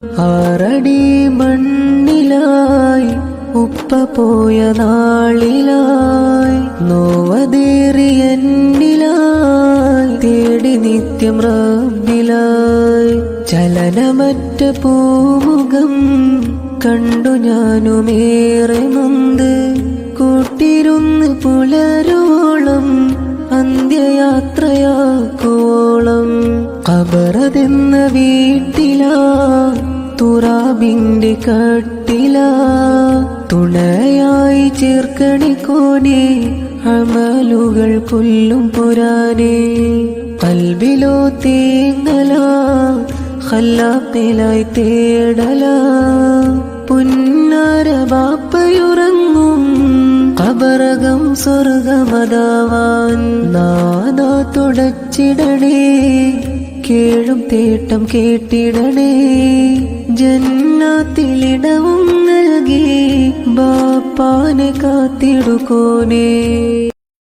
ആറടി മണ്ണിലായി ഉപ്പ പോയ നാളിലായി നോവതേറിയെന്നിലായി തേടി നിത്യം റബ്ബിലായി ചലനമറ്റ പൂമുഖം കണ്ടു ഞാനുമേറെ മുന്ത് കൂട്ടിരുന്ന് പുലരോളം അന്ത്യയാത്രയാക്കുവോളം ഖബറതെന്ന വീട്ടിലാ തുറാബിന്റെ കട്ടിലാ തുണയായി ചേർക്കണിക്കോനെ അമലുകൾ കൊല്ലും പുരാനെ കൽബിലോ തേങ്ങലാ ഖല്ലാഖിലായി തേടലാ പുന്നാര ബാപ്പയുറങ്ങും ഖബറകം സ്വർഗമതാവാൻ നാദാ തുടച്ചിടണേ കേഴും തേട്ടം കേട്ടിടണേ ജന്നാത്തിലിടവും നൽകി ബാപ്പാനെ കാത്തിടുകോനേ.